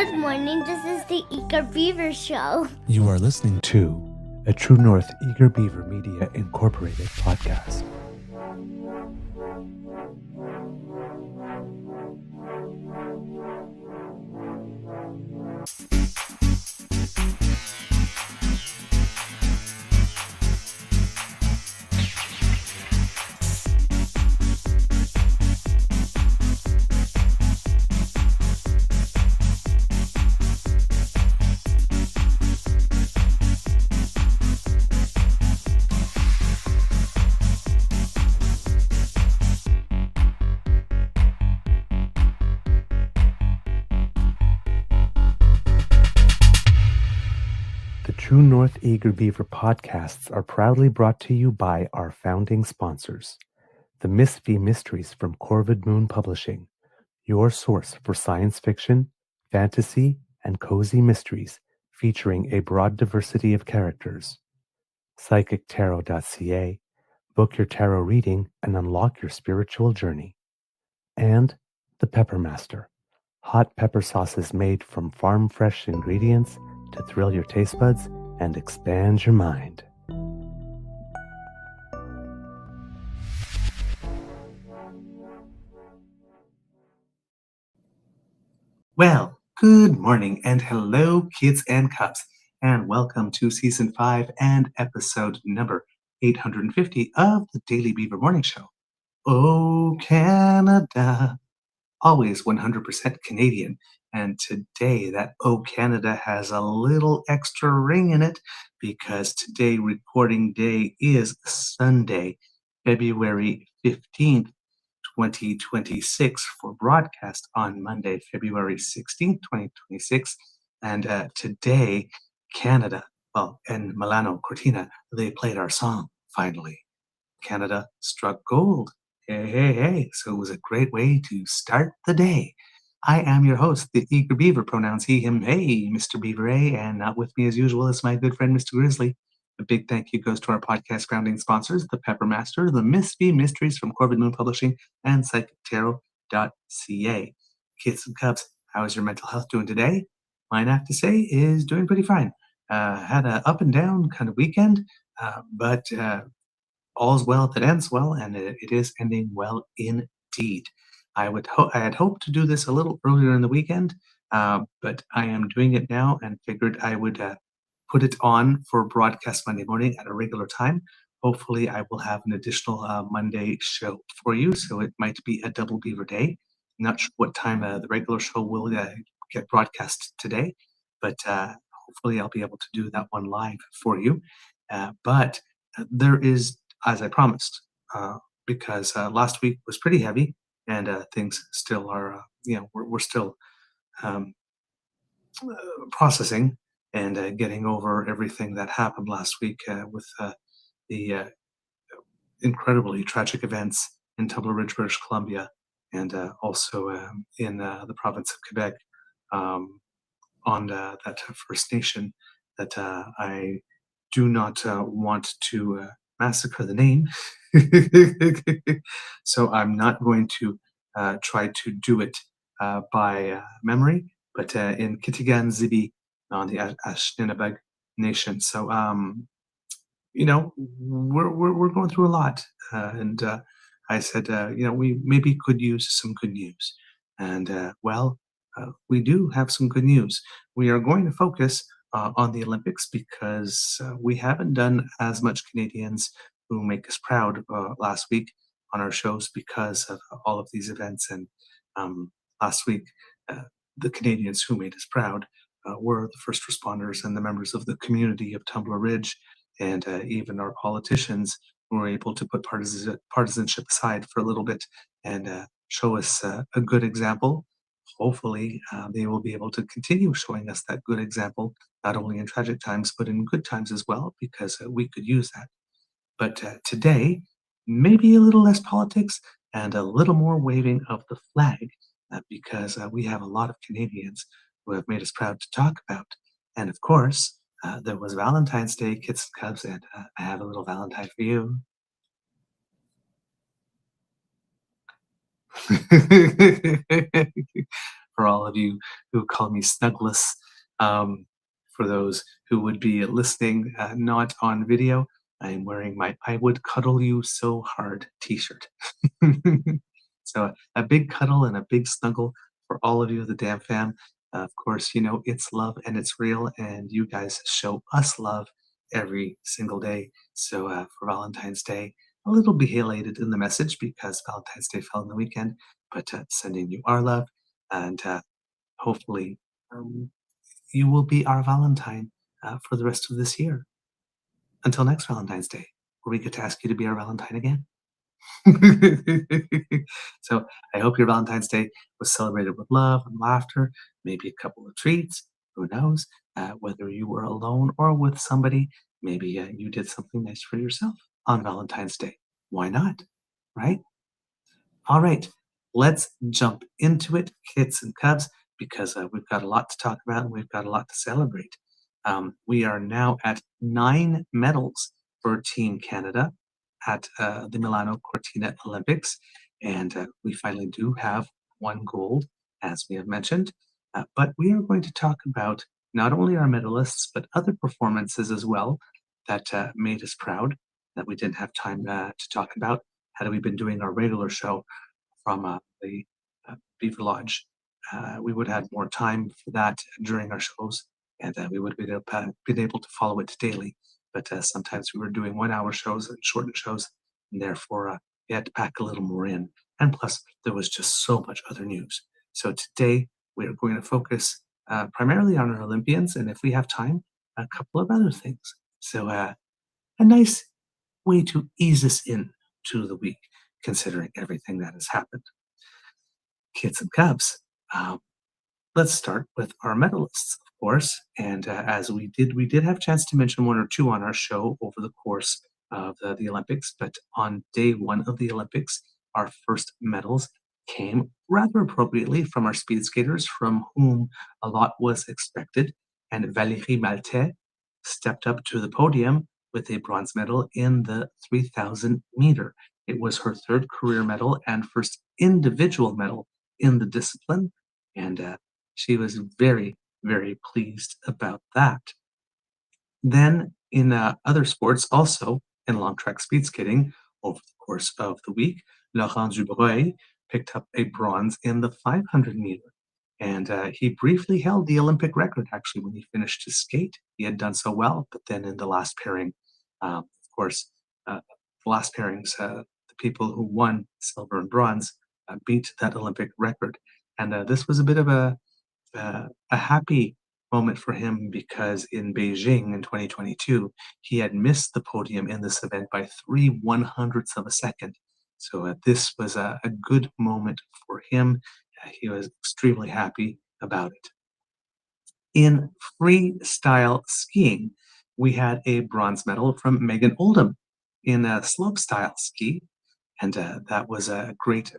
Good morning. This is the Eager Beaver Show. You are listening to a True North Eager Beaver Media Incorporated podcast. The True North Eager Beaver podcasts are proudly brought to you by our founding sponsors, the Miss V Mysteries from Corvid Moon Publishing, your source for science fiction, fantasy, and cozy mysteries featuring a broad diversity of characters. PsychicTarot.ca, book your tarot reading and unlock your spiritual journey. And the Pepper Master, hot pepper sauces made from farm-fresh ingredients to thrill your taste buds and expand your mind. Well, good morning and hello, kids and cubs, and welcome to Season 5 and episode number 850 of the Daily Beaver Morning Show. Oh, Canada! Always 100% Canadian. And today, that Oh Canada has a little extra ring in it because today, recording day, is Sunday, February 15th, 2026, for broadcast on Monday, February 16th, 2026. And today, Canada, and Milano Cortina, they played our song, finally. Canada struck gold. Hey, hey, hey. So it was a great way to start the day. I am your host, the Eager Beaver, pronouns he, him, hey, Mr. Beaver A, and not with me as usual is my good friend, Mr. Grizzly. A big thank you goes to our podcast grounding sponsors, the Pepper Master, the Miss V Mysteries from Corvid Moon Publishing, and PsychicTarot.ca. Kids and cubs, how is your mental health doing today? Mine, I have to say, is doing pretty fine. Had an up and down kind of weekend, but all's well that ends well, and it is ending well indeed. I had hoped to do this a little earlier in the weekend, but I am doing it now and figured I would put it on for broadcast Monday morning at a regular time. Hopefully, I will have an additional Monday show for you, so it might be a double Beaver day. Not sure what time the regular show will get broadcast today, but hopefully I'll be able to do that one live for you. But there is, as I promised, because last week was pretty heavy, and things still are, we're still processing and getting over everything that happened last week with the incredibly tragic events in Tumbler Ridge, British Columbia, and also in the province of Quebec on that First Nation that I do not want to massacre the name. So I'm not going to try to do it by memory, but in Kitigan Zibi on the Anishinaabe Nation. So, we're going through a lot. And I said, we maybe could use some good news. And, we do have some good news. We are going to focus on the Olympics because we haven't done as much Canadians who make us proud last week on our shows because of all of these events. And last week, the Canadians who made us proud were the first responders and the members of the community of Tumbler Ridge, and even our politicians who were able to put partisanship aside for a little bit and show us a good example. Hopefully, they will be able to continue showing us that good example, not only in tragic times, but in good times as well, because we could use that. But today, maybe a little less politics and a little more waving of the flag, because we have a lot of Canadians who have made us proud to talk about. And of course, there was Valentine's Day, kids and cubs, and I have a little Valentine for you. for all of you who call me Snuggless. For those who would be listening, not on video, I am wearing my I Would Cuddle You So Hard t-shirt. So a big cuddle and a big snuggle for all of you, the DamFam. Of course, you know, it's love and it's real, and you guys show us love every single day. So for Valentine's Day, a little belated in the message because Valentine's Day fell on the weekend, but sending you our love, and hopefully um, you will be our Valentine for the rest of this year. Until next Valentine's Day, where we get to ask you to be our Valentine again. So I hope your Valentine's Day was celebrated with love and laughter, maybe a couple of treats. Who knows? Whether you were alone or with somebody, maybe you did something nice for yourself on Valentine's Day. Why not? Right? All right, let's jump into it, kids and cubs, because we've got a lot to talk about and we've got a lot to celebrate. We are now at 9 medals for Team Canada at the Milano Cortina Olympics, and we finally do have 1 gold, as we have mentioned. But we are going to talk about not only our medalists, but other performances as well that made us proud that we didn't have time to talk about had we been doing our regular show from the Beaver Lodge. We would have had more time for that during our shows, and we would have been able to follow it daily. But sometimes we were doing 1-hour shows and shortened shows, and therefore we had to pack a little more in. And plus, there was just so much other news. So today we are going to focus primarily on our Olympians, and if we have time, a couple of other things. So a nice way to ease us in to the week, considering everything that has happened. Kids and cubs, let's start with our medalists, of course. And as we did have a chance to mention 1 or 2 on our show over the course of the Olympics. But on day 1 of the Olympics, our first medals came rather appropriately from our speed skaters, from whom a lot was expected. And Valérie Maltais stepped up to the podium with a bronze medal in the 3,000 meter. It was her 3rd career medal and first individual medal in the discipline. And she was very, very pleased about that. Then in other sports, also in long track speed skating, over the course of the week, Laurent Dubreuil picked up a bronze in the 500 meter. And he briefly held the Olympic record, actually, when he finished his skate. He had done so well, but then in the last pairing, of course, the last pairings, the people who won silver and bronze beat that Olympic record. And this was a bit of a happy moment for him, because in Beijing in 2022, he had missed the podium in this event by 3/100ths of a second. So this was a good moment for him. He was extremely happy about it. In freestyle skiing, we had a bronze medal from Megan Oldham in slopestyle ski, and that was a great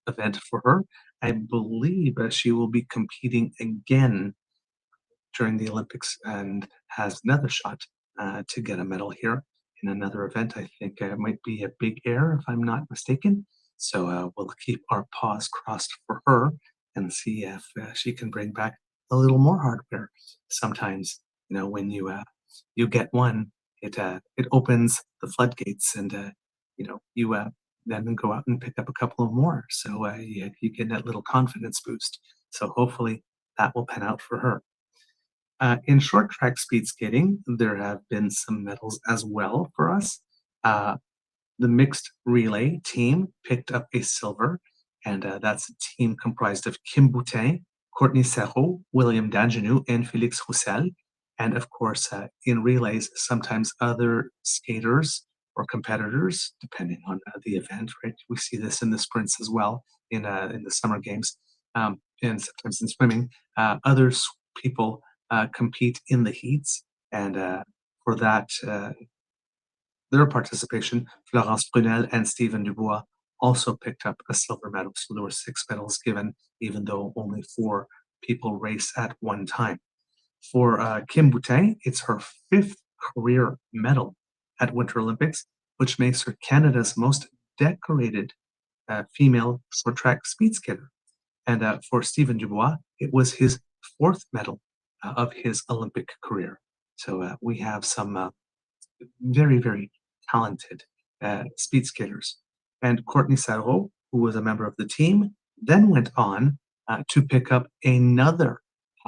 event for her. I believe she will be competing again during the Olympics and has another shot to get a medal here in another event. I think it might be a big air, if I'm not mistaken. So we'll keep our paws crossed for her and see if she can bring back a little more hardware. Sometimes, you know, when you get one, it opens the floodgates, and you then go out and pick up a couple of more. So you get that little confidence boost. So hopefully that will pan out for her. In short track speed skating, there have been some medals as well for us. The mixed relay team picked up a silver, and that's a team comprised of Kim Boutin, Courtney Serrault, William Dangenou, and Félix Roussel. And of course, in relays, sometimes other skaters or competitors, depending on the event, right? We see this in the sprints as well, in the summer games, and sometimes in swimming. Other people compete in the heats, and for that, their participation, Florence Brunel and Stephen Dubois also picked up a silver medal. So there were 6 medals given, even though only 4 people race at one time. For Kim Boutin, it's her 5th career medal at Winter Olympics, which makes her Canada's most decorated female short track speed skater. And for Stephen Dubois, It was his fourth medal of his Olympic career. So we have some very, very talented speed skaters. And Courtney Sarrault, who was a member of the team, then went on to pick up another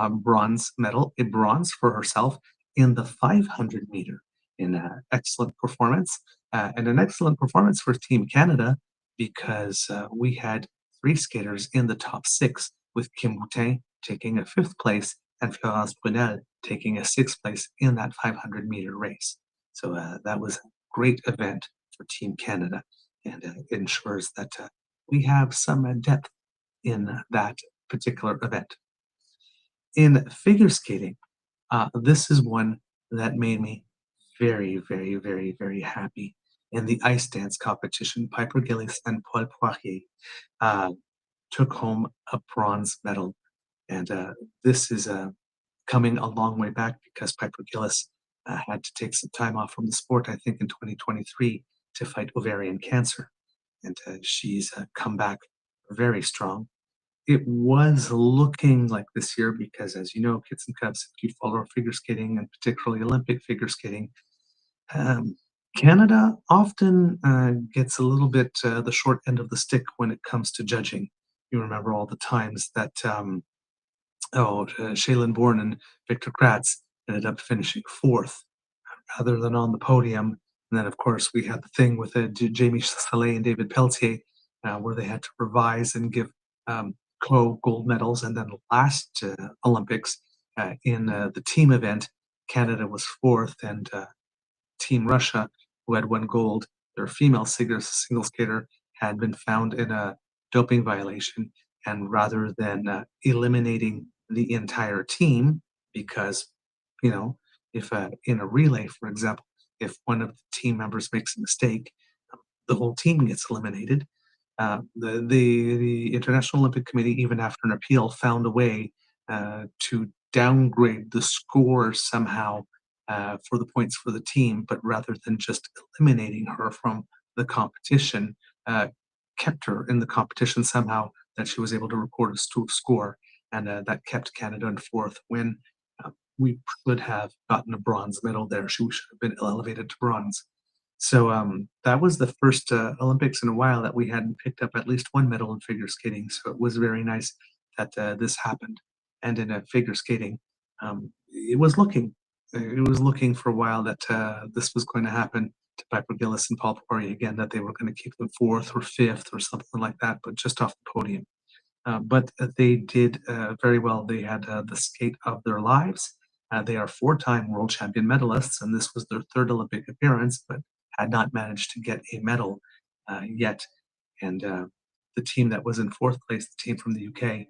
bronze medal, a bronze for herself in the 500 meter in excellent performance. And an excellent performance for Team Canada because we had three skaters in the top six, with Kim Boutin taking a fifth place and Florence Brunel taking a sixth place in that 500 meter race. So that was a great event for Team Canada, and ensures that we have some depth in that particular event. In figure skating, this is one that made me very, very, very, very happy. In the ice dance competition, Piper Gillis and Paul Poirier took home a bronze medal. And this is coming a long way back because Piper Gillis had to take some time off from the sport, I think, in 2023 to fight ovarian cancer. And she's come back very strong. It was looking like this year because, as you know, kids and cubs, if you follow figure skating and particularly Olympic figure skating, um, Canada often gets a little bit the short end of the stick when it comes to judging. You remember all the times that Shaylin Bourne and Victor Kratz ended up finishing fourth rather than on the podium. And then, of course, we had the thing with Jamie Salé and David Pelletier, where they had to revise and give co-gold medals. And then last Olympics, in the team event, Canada was fourth, and Team Russia, who had won gold, their female single skater had been found in a doping violation. And rather than eliminating the entire team, because, you know, if in a relay, for example, if one of the team members makes a mistake, the whole team gets eliminated. The International Olympic Committee, even after an appeal, found a way to downgrade the score somehow for the points for the team, but rather than just eliminating her from the competition, kept her in the competition somehow, that she was able to record a score, and that kept Canada in fourth when we could have gotten a bronze medal there. She should have been elevated to bronze. So that was the first Olympics in a while that we hadn't picked up at least one medal in figure skating. So it was very nice that this happened. And in figure skating, it was looking for a while that this was going to happen to Piper Gillis and Paul Poirier again, that they were going to keep them fourth or fifth or something like that, but just off the podium. But they did very well. They had the skate of their lives. They are four-time world champion medalists, and this was their third Olympic appearance, but had not managed to get a medal yet. And the team that was in fourth place, the team from the UK,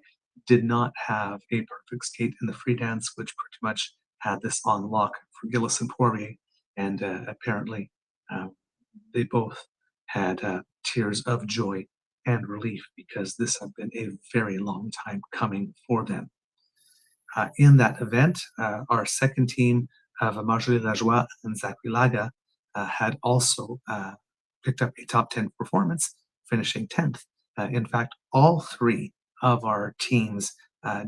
did not have a perfect skate in the free dance, which pretty much had this on lock for Gillis and Poirier. And apparently they both had tears of joy and relief, because this had been a very long time coming for them. In that event, our second team of Marjorie Lajoie and Zachary Laga had also picked up a top 10 performance, finishing 10th. In fact, all three of our teams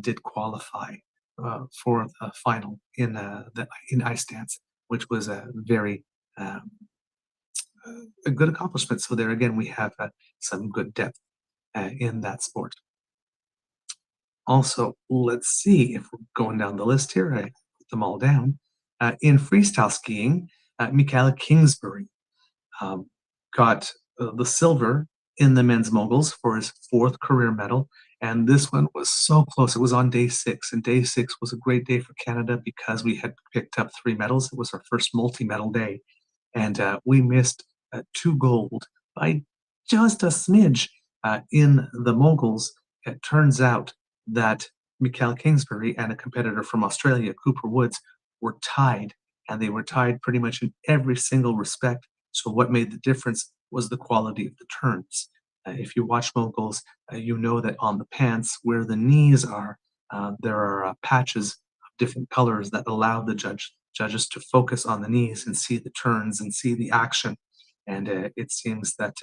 did qualify for the final in ice dance, which was a very a good accomplishment. So there again, we have some good depth in that sport. Also, let's see if we're going down the list here. I put them all down. In freestyle skiing, Michaela Kingsbury got the silver in the men's moguls for his fourth career medal. And this one was so close. It was on day 6. And day 6 was a great day for Canada because we had picked up 3 medals. It was our first multi-medal day. And we missed 2 gold by just a smidge in the moguls. It turns out that Michaela Kingsbury and a competitor from Australia, Cooper Woods, were tied. And they were tied pretty much in every single respect. So what made the difference was the quality of the turns. If you watch moguls, you know that on the pants where the knees are, there are patches of different colors that allow the judges to focus on the knees and see the turns and see the action. And it seems that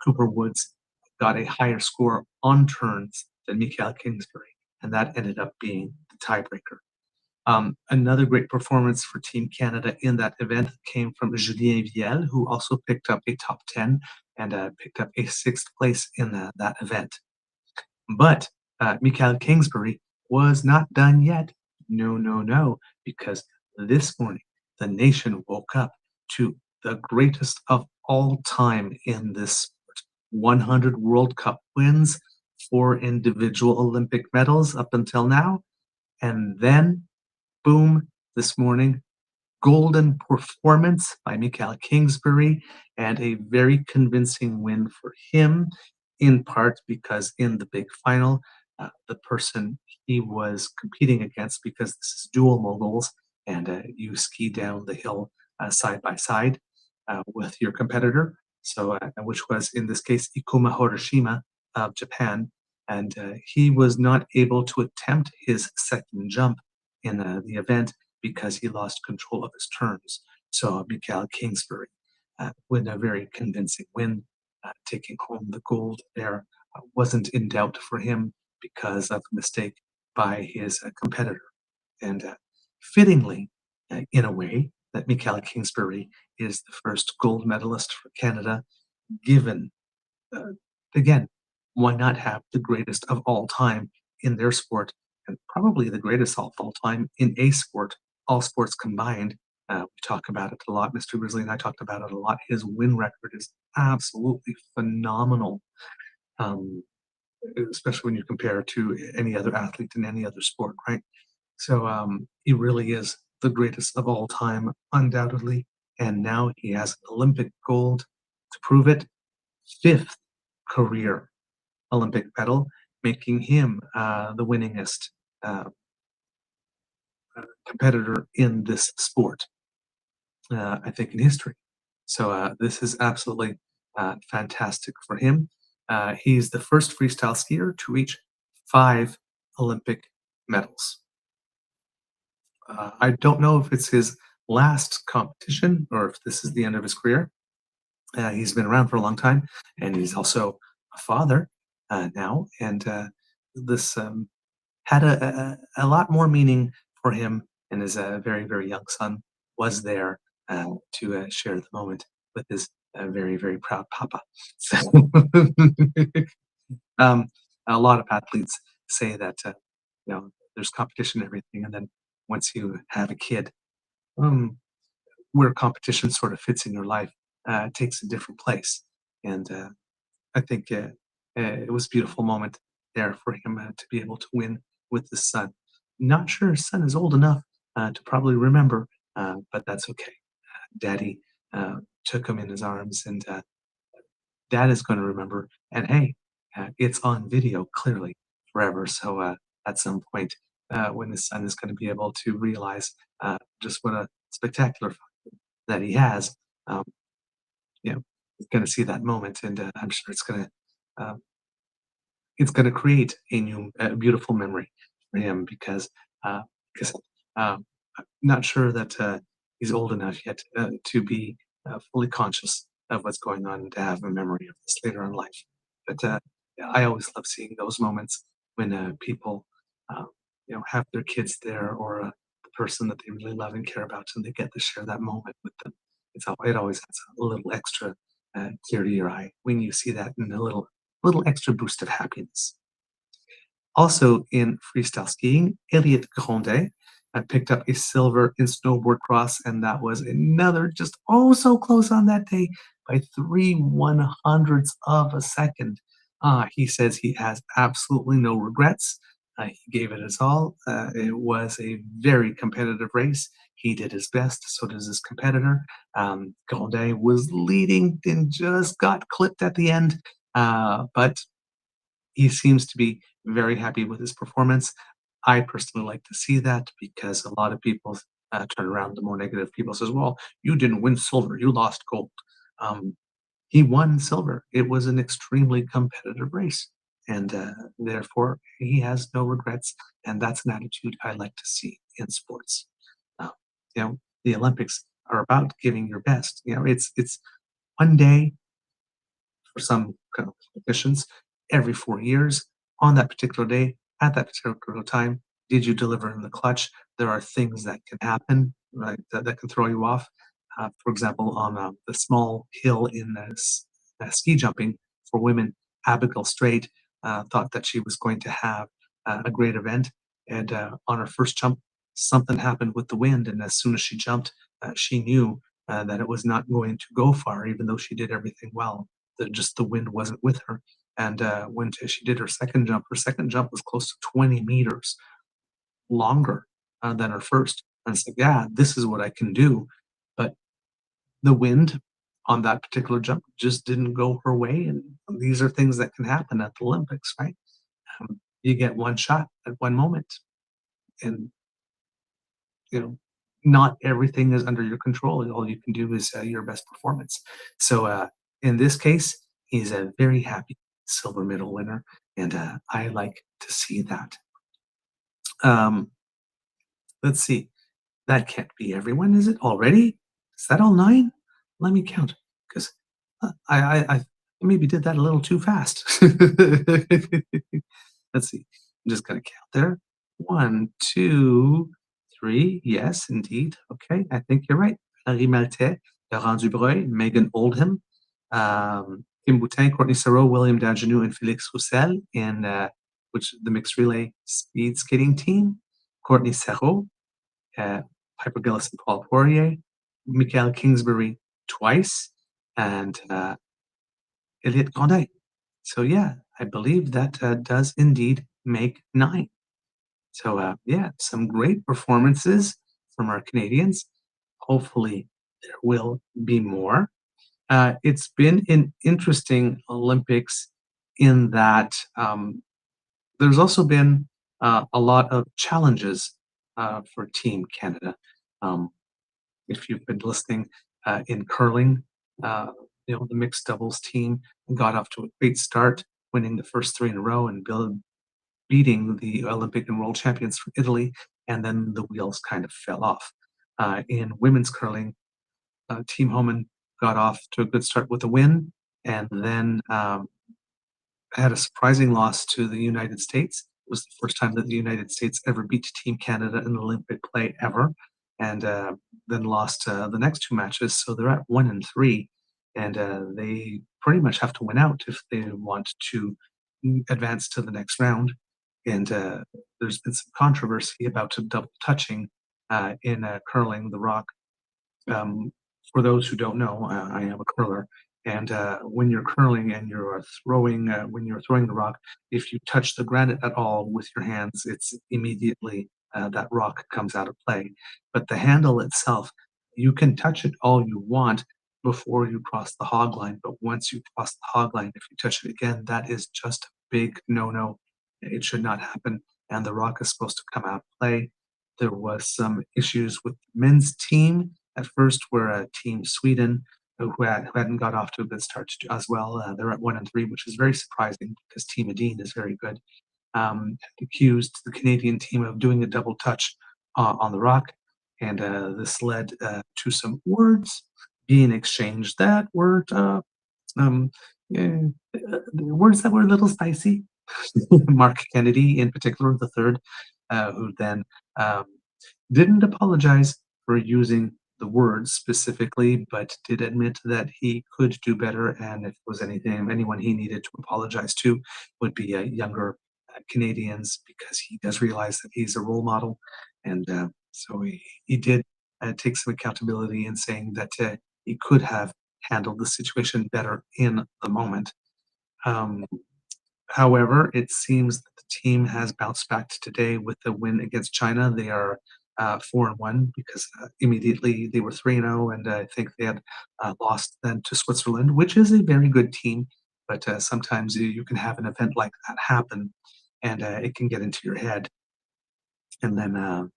Cooper Woods got a higher score on turns than Michaela Kingsbury. and that ended up being the tiebreaker. Another great performance for Team Canada in that event came from Julien Viel, who also picked up a top 10 and picked up a 6th place in that event. But Michael Kingsbury was not done yet. No, no, no, because this morning the nation woke up to the greatest of all time in this sport. 100 World Cup wins, 4 individual Olympic medals up until now, and then, boom, this morning, golden performance by Michael Kingsbury and a very convincing win for him, in part because in the big final, the person he was competing against, because this is dual moguls and you ski down the hill side by side with your competitor, so which was in this case Ikuma Horishima of Japan, and he was not able to attempt his second jump in the event because he lost control of his turns. So Michael Kingsbury, with a very convincing win, taking home the gold there, wasn't in doubt for him because of a mistake by his competitor. And fittingly, in a way, that Michael Kingsbury is the first gold medalist for Canada, given, again, why not have the greatest of all time in their sport, and probably the greatest of all time in a sport, all sports combined. We talk about it a lot. Mr. Grizzly and I talked about it a lot. His win record is absolutely phenomenal, especially when you compare to any other athlete in any other sport, right? So he really is the greatest of all time, undoubtedly. And now he has an Olympic gold to prove it. 5th career Olympic medal, making him the winningest competitor in this sport, I think, in history. So this is absolutely fantastic for him. He's the first freestyle skier to reach 5 Olympic medals. I don't know if it's his last competition or if this is the end of his career. He's been around for a long time, and he's also a father now, and this had a lot more meaning for him, and his very, very young son was there to share the moment with his very, very proud papa. So, a lot of athletes say that there's competition and everything, and then once you have a kid, um, where competition sort of fits in your life takes a different place. And I think it was a beautiful moment there for him to be able to win with his son. Not sure his son is old enough to probably remember, but that's okay. Daddy took him in his arms, and Dad is going to remember. And hey, it's on video clearly forever. So at some point, when his son is going to be able to realize just what a spectacular father that he has, he's going to see that moment, and I'm sure it's going to create a new, beautiful memory for him because I'm not sure that he's old enough yet to be fully conscious of what's going on and to have a memory of this later in life. But yeah, I always love seeing those moments when people, have their kids there, or the person that they really love and care about, and they get to share that moment with them. It always adds a little extra tear to your eye when you see that, and a little extra boost of happiness. Also in freestyle skiing, Elliot Grondet picked up a silver in snowboard cross, and that was another just so close on that day by 3/100ths of a second. He says he has absolutely no regrets. He gave it his all. It was a very competitive race. He did his best, so does his competitor. Grondet was leading and just got clipped at the end, but he seems to be very happy with his performance. I personally like to see that because a lot of people turn around, the more negative people says, well, you didn't win silver, you lost gold. He won silver. It was an extremely competitive race, and therefore he has no regrets, and that's an attitude I like to see in sports. Uh, the Olympics are about giving your best. It's one day for some kind of competitions every 4 years. On that particular day, at that particular time, did you deliver in the clutch? There are things that can happen, right, that can throw you off. For example, on the small hill in ski jumping for women, Abigail Strait thought that she was going to have a great event, and on her first jump, something happened with the wind, and as soon as she jumped, she knew that it was not going to go far, even though she did everything well. Just the wind wasn't with her. And when she did her second jump was close to 20 meters longer than her first. And it's like, yeah, this is what I can do. But the wind on that particular jump just didn't go her way. And these are things that can happen at the Olympics, right? You get one shot at one moment. And, you know, not everything is under your control. All you can do is your best performance. So in this case, he's a very happy silver medal winner. And I like to see that. Um, let's see. That can't be everyone, is it already? Is that all 9? Let me count, because I maybe did that a little too fast. Let's see. I'm just gonna count there. 1, 2, 3. Yes, indeed. Okay, I think you're right. Henri Maltais, Laurent Dubreuil, Megan Oldham, Kim Boutin, Courtney Sarot, William Dagenou, and Felix Roussel in which the mixed relay speed skating team. Courtney Sarot, Piper Gillis and Paul Poirier, Michael Kingsbury twice, and Elliot Grandin. So yeah, I believe that does indeed make 9. So yeah, some great performances from our Canadians. Hopefully there will be more. It's been an interesting Olympics in that there's also been a lot of challenges for Team Canada. Um, if you've been listening in curling, the mixed doubles team got off to a great start, winning the first 3 in a row and beating the Olympic and world champions from Italy, and then the wheels kind of fell off. In women's curling, Team Homan got off to a good start with a win, and then had a surprising loss to the United States. It was the first time that the United States ever beat Team Canada in Olympic play ever, and then lost the next 2 matches. So they're at 1-3, and they pretty much have to win out if they want to advance to the next round. And there's been some controversy about double touching in curling the rock. For those who don't know, I am a curler, and when you're curling and you're throwing, when you're throwing the rock, if you touch the granite at all with your hands, it's immediately that rock comes out of play. But the handle itself, you can touch it all you want before you cross the hog line. But once you cross the hog line, if you touch it again, that is just a big no-no. It should not happen, and the rock is supposed to come out of play. There was some issues with the men's team at first, where Team Sweden, who hadn't got off to a good start as well, they're at 1-3, which is very surprising because Team Adine is very good. Accused the Canadian team of doing a double touch on the rock, and this led to some words being exchanged that were words that were a little spicy. Mark Kennedy, in particular, the third, who then didn't apologize for using the words specifically, but did admit that he could do better, and if there was anyone he needed to apologize to, would be younger Canadians, because he does realize that he's a role model, and so he did take some accountability in saying that he could have handled the situation better in the moment. However, it seems that the team has bounced back today with the win against China. They are 4-1 because immediately they were 3-0, and I think they had lost then to Switzerland, which is a very good team. But sometimes you can have an event like that happen, and it can get into your head, and then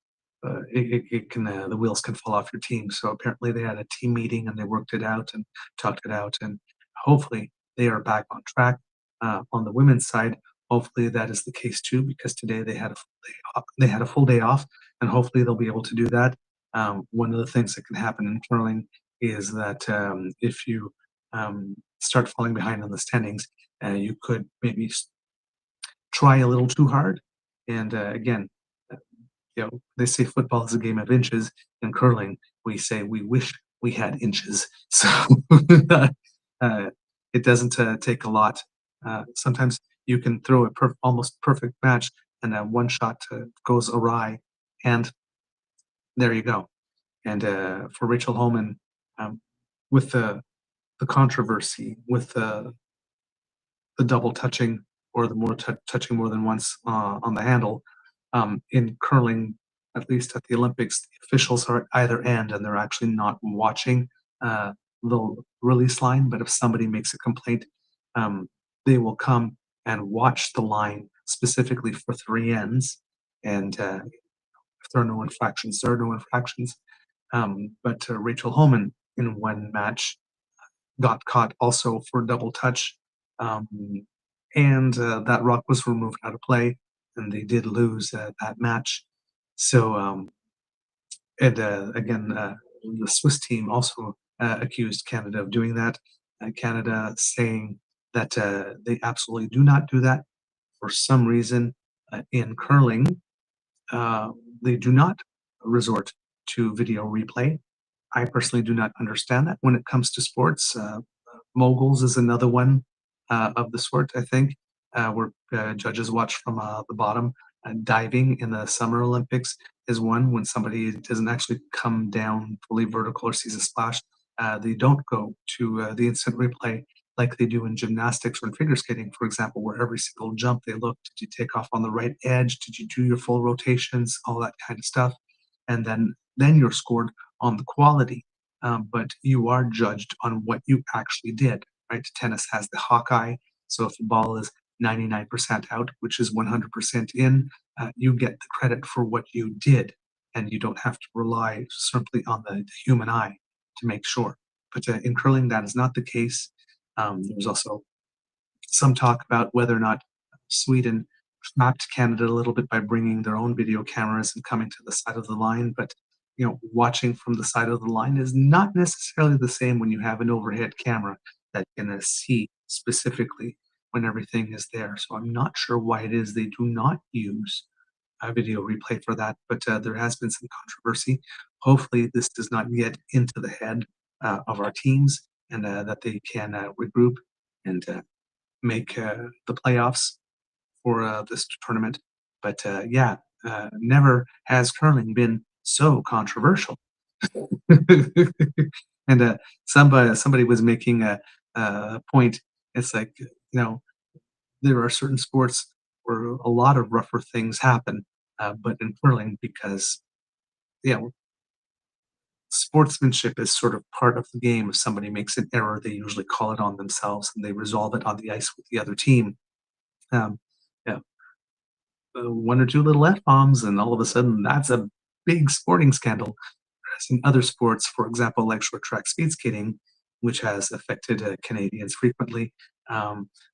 it can the wheels can fall off your team. So apparently they had a team meeting and they worked it out and talked it out, and hopefully they are back on track. On the women's side, hopefully that is the case too, because today they had a full day off. They had a full day off, and hopefully they'll be able to do that. One of the things that can happen in curling is that if you start falling behind in the standings, you could maybe try a little too hard, And again, uh, they say football is a game of inches. In curling, we say we wish we had inches. So uh, it doesn't take a lot. Sometimes you can throw a almost perfect match, and one shot goes awry, and there you go. And for Rachel Holman, with the controversy with the double touching or the more touching more than once on the handle. In curling, at least at the Olympics, the officials are at either end and they're actually not watching uh, the release line. But if somebody makes a complaint, um, they will come and watch the line specifically for three ends. And if there are no infractions, there are no infractions. But Rachel Holman in one match got caught also for double touch, um, and that rock was removed out of play, and they did lose that match. So, and again, the Swiss team also accused Canada of doing that. Canada saying that they absolutely do not do that. For some reason, in curling, uh, they do not resort to video replay. I personally do not understand that when it comes to sports. Moguls is another one of the sort, I think, where judges watch from the bottom. Diving in the Summer Olympics is one when somebody doesn't actually come down fully vertical or sees a splash. They don't go to the instant replay like they do in gymnastics or in figure skating, for example, where every single jump they look, did you take off on the right edge? Did you do your full rotations? All that kind of stuff. And then you're scored on the quality, but you are judged on what you actually did, right? Tennis has the Hawkeye, so if the ball is 99% out, which is 100% in, you get the credit for what you did, and you don't have to rely simply on the human eye to make sure. But in curling, that is not the case. There was also some talk about whether or not Sweden trapped Canada a little bit by bringing their own video cameras and coming to the side of the line. But watching from the side of the line is not necessarily the same when you have an overhead camera that can see specifically when everything is there. So I'm not sure why it is they do not use a video replay for that, but there has been some controversy. Hopefully, this does not get into the head of our teams, and that they can regroup and make the playoffs for this tournament. But yeah, never has curling been so controversial. And somebody was making a point. It's like there are certain sports where a lot of rougher things happen, but in curling, because yeah, sportsmanship is sort of part of the game. If somebody makes an error, they usually call it on themselves and they resolve it on the ice with the other team. Um, yeah, one or two little f bombs, and all of a sudden, that's a big sporting scandal. Whereas in other sports, for example, like short track speed skating, which has affected Canadians frequently,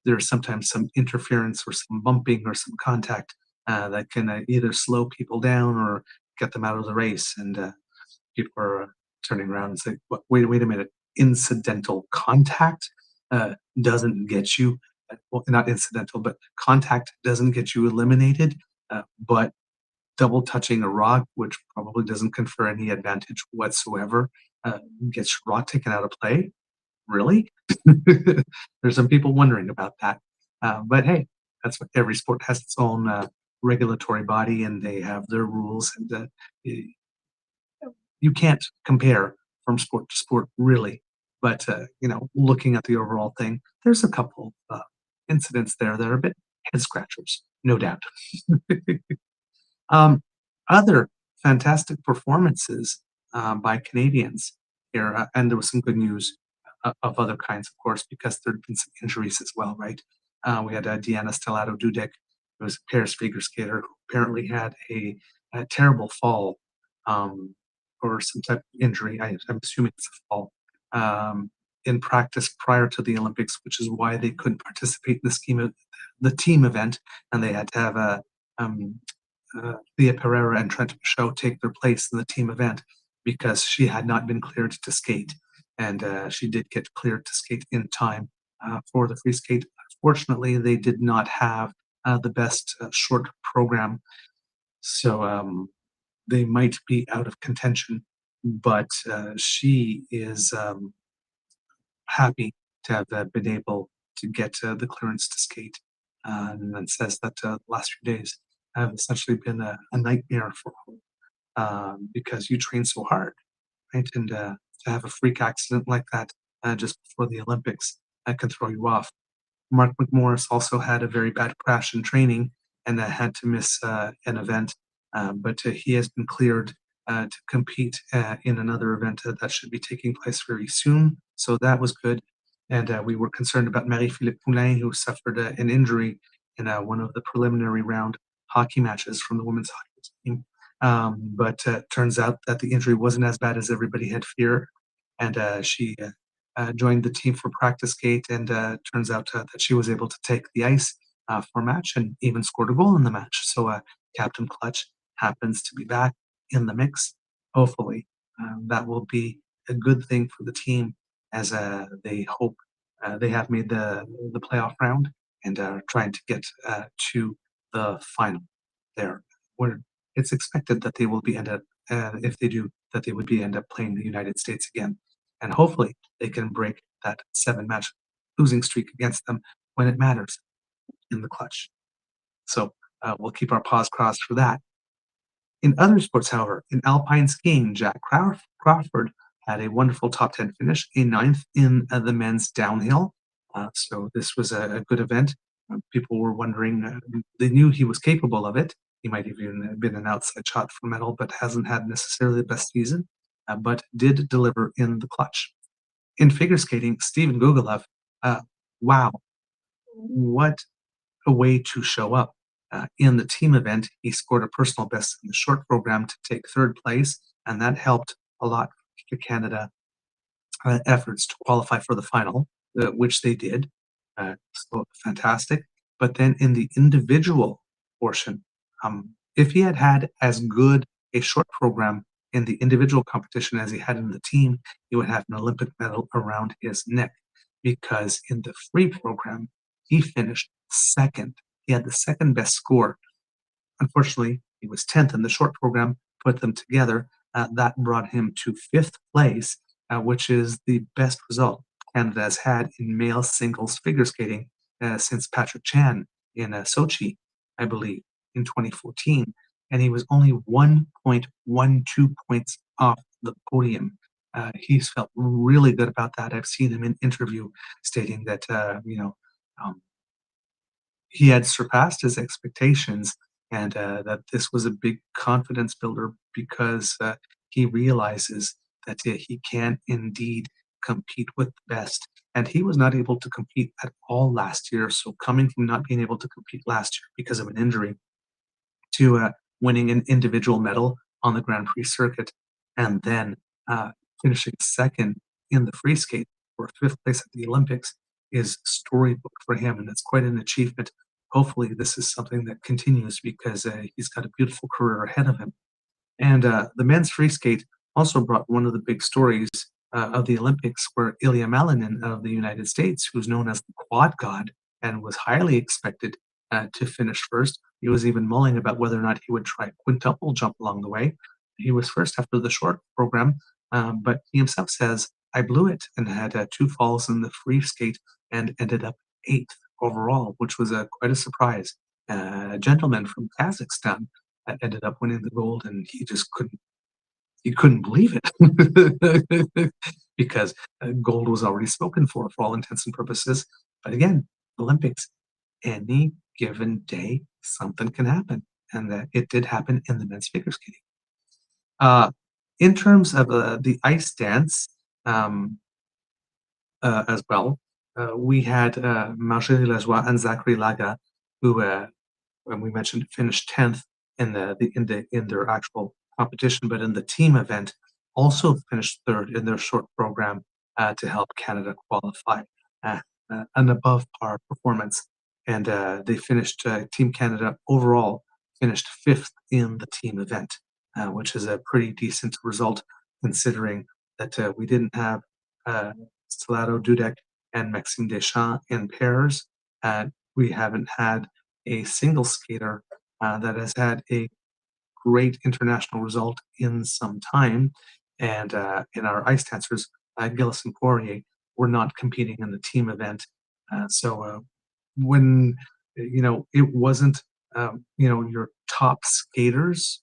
there's sometimes some interference or some bumping or some contact that can either slow people down or get them out of the race. And people are turning around and saying, wait a minute, incidental contact doesn't get you, well, not incidental, but contact doesn't get you eliminated, but double touching a rock, which probably doesn't confer any advantage whatsoever, uh, gets your rock taken out of play. Really? There's some people wondering about that. But hey, that's what every sport has its own regulatory body, and they have their rules, and you can't compare from sport to sport really. But looking at the overall thing, there's a couple incidents there that are a bit head scratchers, no doubt. Um, Other fantastic performances by Canadians here, and there was some good news of other kinds, of course, because there had been some injuries as well, right? We had Deanna Stellato Dudek, who was a Paris figure skater, who apparently had a terrible fall, or some type of injury. I'm assuming it's a fall. In practice prior to the Olympics, which is why they couldn't participate in the team event, and they had to have a Leah Pereira and Trent Michaud take their place in the team event because she had not been cleared to skate. And she did get cleared to skate in time for the free skate. Unfortunately, they did not have the best short program. So they might be out of contention, but she is happy to have been able to get the clearance to skate, and then says that the last few days have essentially been a nightmare for her because you train so hard, right? And to have a freak accident like that just before the Olympics can throw you off. Mark McMorris also had a very bad crash in training and had to miss an event, but he has been cleared to compete in another event that should be taking place very soon. So that was good. And we were concerned about Marie-Philippe Poulain, who suffered an injury in one of the preliminary round hockey matches from the women's hockey team. But turns out that the injury wasn't as bad as everybody had feared. And she joined the team for practice skate, and turns out that she was able to take the ice for a match and even scored a goal in the match. So Captain Clutch happens to be back in the mix. Hopefully, that will be a good thing for the team as they hope they have made the playoff round and are trying to get to the final there. Where it's expected that they will be end up, if they do, that they would be end up playing the United States again, and hopefully they can break that 7-match losing streak against them when it matters in the clutch. So we'll keep our paws crossed for that. In other sports, however, in alpine skiing, Jack Crawford had a wonderful top 10 finish, a 9th in the men's downhill. So this was a good event. People were wondering, they knew he was capable of it. He might have even been an outside shot for medal, but hasn't had necessarily the best season, but did deliver in the clutch. In figure skating, Steven Gugolev, wow, what a way to show up. In the team event, he scored a personal best in the short program to take 3rd place, and that helped a lot for Canada efforts to qualify for the final, which they did. So fantastic. But then in the individual portion, if he had had as good a short program in the individual competition as he had in the team, he would have an Olympic medal around his neck, because in the free program, he finished 2nd. He had the 2nd best score. Unfortunately, he was 10th in the short program. Put them together, that brought him to 5th place, which is the best result Canada has had in male singles figure skating since Patrick Chan in Sochi, I believe, in 2014. And he was only 1.12 points off the podium. He's felt really good about that. I've seen him in interview stating that, he had surpassed his expectations, and that this was a big confidence builder because he realizes that he can indeed compete with the best. And he was not able to compete at all last year. So coming from not being able to compete last year because of an injury to winning an individual medal on the Grand Prix circuit, and then finishing 2nd in the free skate for 5th place at the Olympics is storybook for him, and it's quite an achievement. Hopefully, this is something that continues because he's got a beautiful career ahead of him. And the men's free skate also brought one of the big stories of the Olympics, where Ilya Malinin of the United States, who's known as the quad god and was highly expected to finish first. He was even mulling about whether or not he would try a quintuple jump along the way. He was first after the short program, but he himself says, I blew it, and had 2 falls in the free skate and ended up 8th overall, which was quite a surprise. A gentleman from Kazakhstan ended up winning the gold, and he just couldn't believe it because gold was already spoken for all intents and purposes. But again, Olympics, any given day, something can happen, and it did happen in the men's figure skating. In terms of the ice dance, as well, we had Marjorie Lajoie and Zachary Laga, who, when we mentioned, finished 10th in their actual competition, but in the team event, also finished 3rd in their short program to help Canada qualify. An above par performance, and they finished Team Canada overall finished 5th in the team event, which is a pretty decent result considering that we didn't have Stellato Dudek and Maxime Deschamps in pairs. We haven't had a single skater that has had a great international result in some time. And in our ice dancers, Gillis and Poirier were not competing in the team event. So when it wasn't your top skaters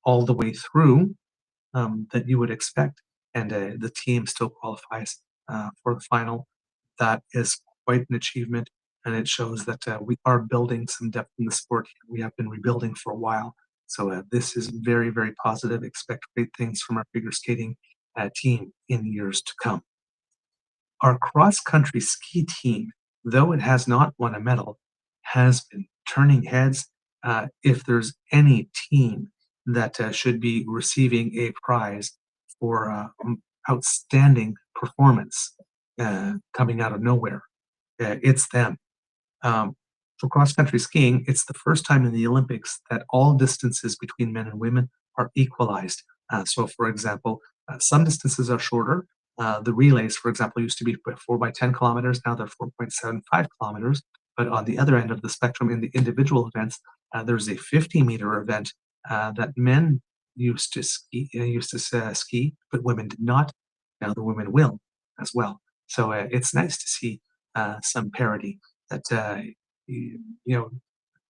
all the way through that you would expect, and the team still qualifies for the final. That is quite an achievement, and it shows that we are building some depth in the sport. We have been rebuilding for a while, so this is very, very positive. Expect great things from our figure skating team in years to come. Our cross-country ski team, though it has not won a medal, has been turning heads. If there's any team that should be receiving a prize for outstanding performance coming out of nowhere, it's them. For cross-country skiing, it's the first time in the Olympics that all distances between men and women are equalized. So, for example, some distances are shorter. The relays, for example, used to be 4 by 10 kilometers. Now they're 4.75 kilometers. But on the other end of the spectrum, in the individual events, there's a 50-meter event that men used to ski, but women did not. Now the women will as well. So it's nice to see some parity that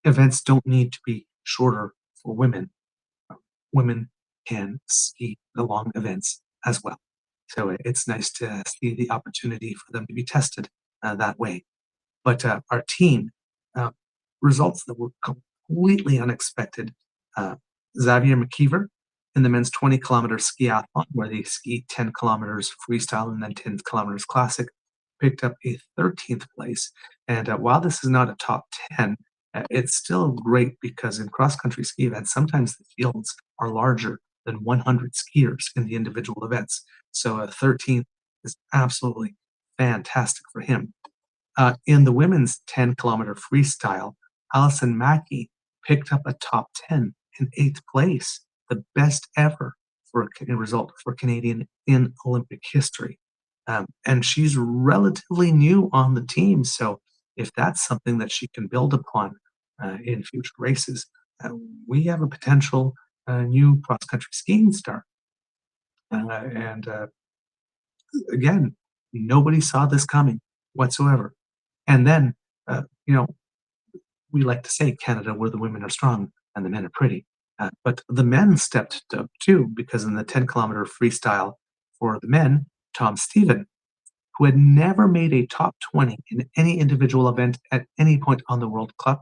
events don't need to be shorter for women. Women can ski the long events as well. So it's nice to see the opportunity for them to be tested that way. But our team, results that were completely unexpected. Xavier McKeever in the men's 20-kilometer skiathlon, where they ski 10 kilometers freestyle and then 10 kilometers classic, picked up a 13th place. And while this is not a top 10, it's still great because in cross-country ski events, sometimes the fields are larger than 100 skiers in the individual events. So a 13th is absolutely fantastic for him. In the women's 10-kilometer freestyle, Alison Mackey picked up a top 10 in 8th place, the best ever for a result for Canadian in Olympic history. And she's relatively new on the team, so if that's something that she can build upon in future races, we have a potential new cross-country skiing star. And again, nobody saw this coming whatsoever. And then, we like to say Canada, where the women are strong and the men are pretty. But the men stepped up too, because in the 10-kilometer freestyle for the men, Tom Stephen, who had never made a top 20 in any individual event at any point on the World Cup,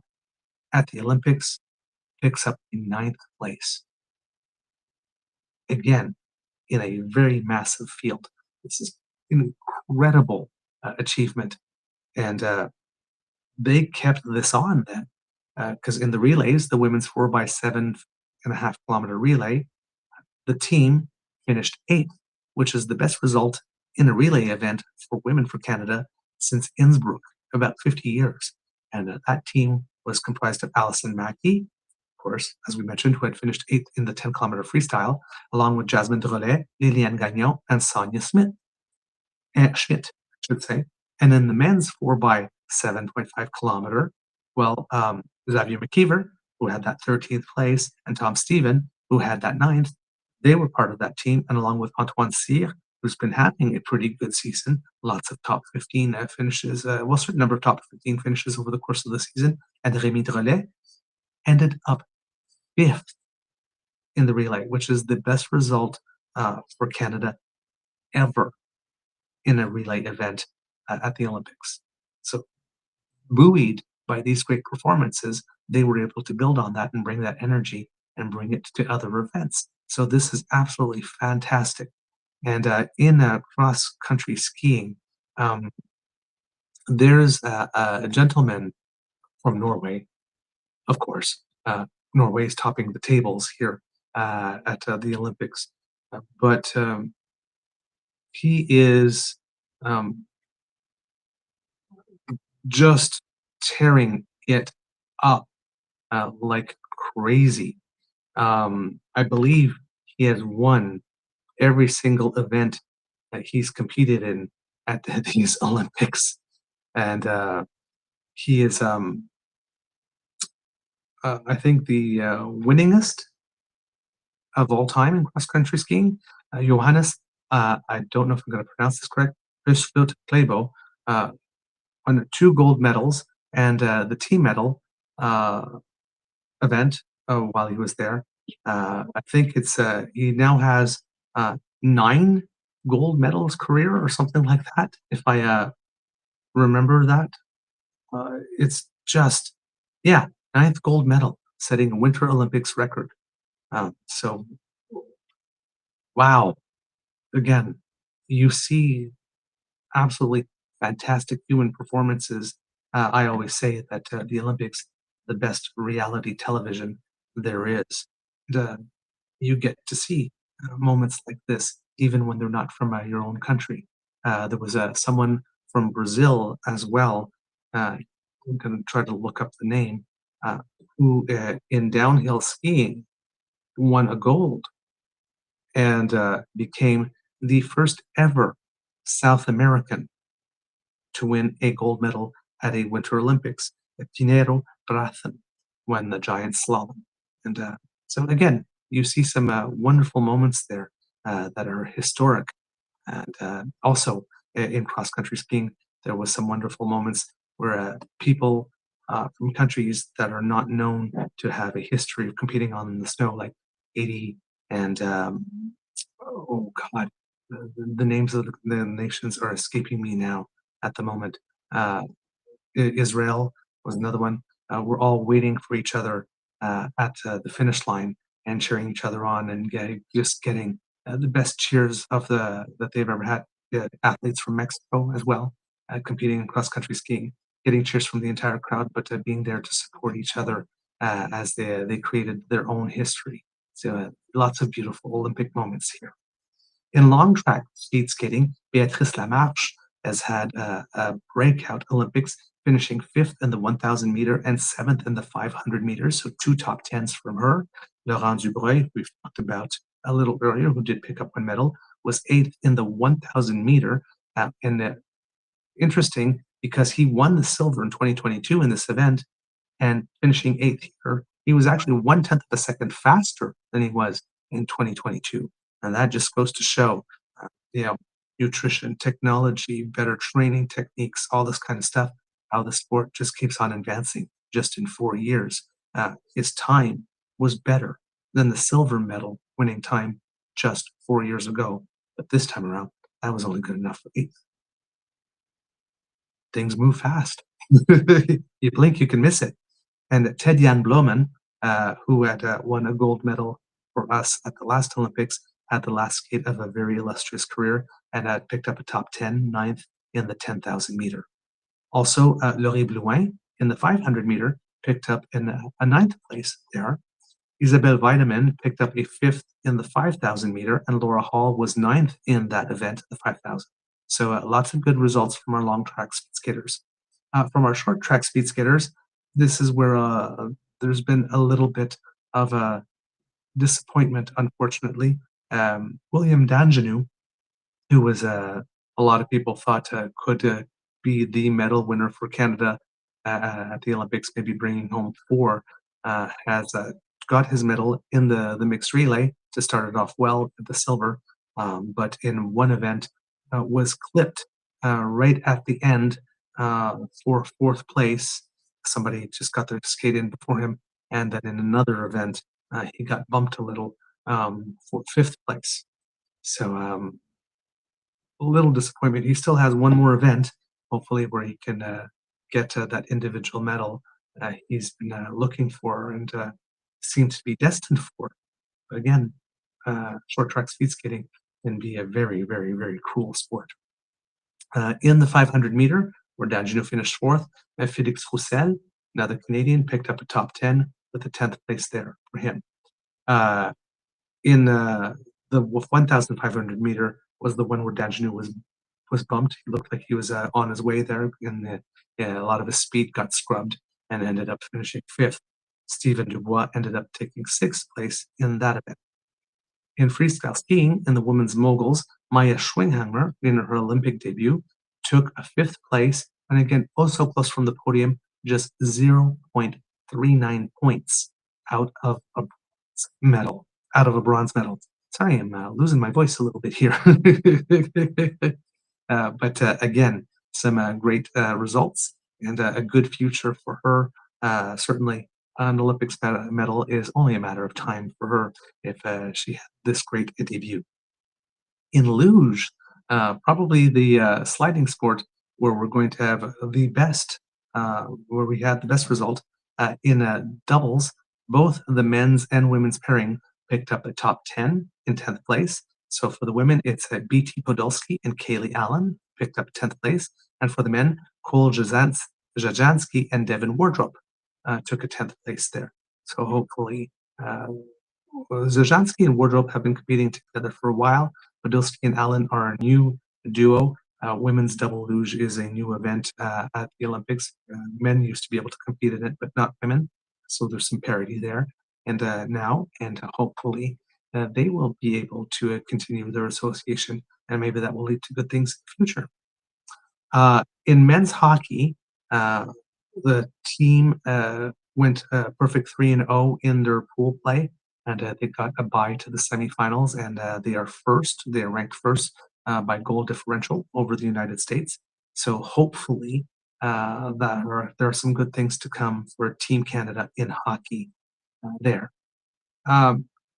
at the Olympics, picks up a 9th place. Again, in a very massive field. This is an incredible achievement. And they kept this on then, because in the relays, the women's 4 by 7.5 kilometer relay, the team finished 8th, which is the best result in a relay event for women for Canada since Innsbruck, about 50 years. And that team was comprised of Alison Mackey, of course, as we mentioned, who had finished 8th in the 10-kilometer freestyle, along with Jasmine Drolet, Liliane Gagnon, and Sonia Schmidt, I should say. And in the men's 4 by 7.5 kilometer, Xavier McKeever, who had that 13th place, and Tom Stephen, who had that 9th, they were part of that team, and along with Antoine Cyr, who's been having a pretty good season, lots of top 15 finishes, a certain number of top 15 finishes over the course of the season, and Rémi Drolet ended up 5th in the relay, which is the best result for Canada ever in a relay event at the Olympics. So, buoyed by these great performances, they were able to build on that and bring that energy and bring it to other events. So this is absolutely fantastic. And in cross-country skiing, there's a gentleman from Norway, of course. Norway is topping the tables here at the Olympics. But he is just tearing it up like crazy. I believe he has won every single event that he's competed in at these Olympics, and he is I think the winningest of all time in cross country skiing, Johannes. I don't know if I'm going to pronounce this correct. Hösflot Klæbo, won 2 gold medals and the team medal uh, event while he was there. I think it's he now has 9 gold medals career or something like that. If I remember that, it's just yeah, 9th gold medal, setting a Winter Olympics record. So wow, again, you see absolutely fantastic human performances. I always say that the Olympics, the best reality television there is. And, you get to see moments like this, even when they're not from your own country. There was someone from Brazil as well. I'm going to try to look up the name, uh, who in downhill skiing won a gold and became the first ever South American to win a gold medal at a Winter Olympics. Pinheiro Braathen won the giant slalom. And so again, you see some wonderful moments there that are historic. And also in cross country skiing, there was some wonderful moments where people from countries that are not known to have a history of competing on the snow, like Haiti and oh God, the names of the nations are escaping me now at the moment. Uh, Israel was another one. We're all waiting for each other at the finish line and cheering each other on and just getting the best cheers of that they've ever had. Athletes from Mexico as well, competing in cross country skiing, getting cheers from the entire crowd, but being there to support each other as they created their own history. So lots of beautiful Olympic moments here. In long track speed skating, Beatrice Lamarche has had a breakout Olympics, finishing 5th in the 1,000 meter and 7th in the 500 meters, so 2 top 10s from her. Laurent Dubreuil, we've talked about a little earlier, who did pick up 1 medal, was 8th in the 1,000 meter. And interesting because he won the silver in 2022 in this event, and finishing 8th here, he was actually 1/10 of a second faster than he was in 2022. And that just goes to show, you know, nutrition, technology, better training techniques, all this kind of stuff, how the sport just keeps on advancing just in 4 years. His time was better than the silver medal winning time just 4 years ago. But this time around, that was only good enough for 8th. Things move fast. You blink, you can miss it. And Ted Jan Bloemen, who had won a gold medal for us at the last Olympics, had the last skate of a very illustrious career and had picked up a top 10, 9th in the 10,000 meter. Also, Laurie Blouin in the 500 meter picked up in a 9th place there. Isabelle Weidemann picked up a 5th in the 5,000 meter, and Laura Hall was 9th in that event, the 5,000. So lots of good results from our long track speed skaters. From our short track speed skaters, this is where there's been a little bit of a disappointment, unfortunately. William Danjanu, who was a lot of people thought could be the medal winner for Canada at the Olympics, maybe bringing home 4, has got his medal in the mixed relay to start it off well at the silver, but in one event was clipped right at the end for 4th place. Somebody just got there to skate in before him, and then in another event he got bumped a little for 5th place. So a little disappointment. He still has one more event, hopefully, where he can get that individual medal he's been looking for and seems to be destined for. But again, short track speed skating can be a very, very, very cruel sport. In the 500 meter, where Danjanu finished 4th, Félix Roussel, another Canadian, picked up a top 10 with a 10th place there for him. In the 1,500 meter was the one where Danjanu was bumped. He looked like he was on his way there, and a lot of his speed got scrubbed and ended up finishing 5th. Stephen Dubois ended up taking 6th place in that event. In freestyle skiing, in the women's moguls, Maya Schwinghammer, in her Olympic debut, took a 5th place, and again, also close from the podium, just 0.39 points out of a bronze medal. Sorry, I'm losing my voice a little bit here. But again, some great results and a good future for her. Certainly, an Olympics medal is only a matter of time for her if she had this great a debut. In luge, probably the sliding sport where we're going to have the best, where we had the best result in doubles. Both the men's and women's pairing picked up a top 10 in 10th place. So for the women, it's B.T. Podolsky and Kaylee Allen picked up 10th place. And for the men, Cole Jajansky and Devin Wardrop took a 10th place there. So hopefully, Zajansky and Wardrop have been competing together for a while. Podolsky and Allen are a new duo. Women's double luge is a new event at the Olympics. Men used to be able to compete in it, but not women. So there's some parity there. And now, and hopefully, they will be able to continue their association, and maybe that will lead to good things in the future. In men's hockey, the team went perfect 3-0 in their pool play, and they got a bye to the semifinals, and they are first. They are ranked first by goal differential over the United States. So hopefully, there are some good things to come for Team Canada in hockey there.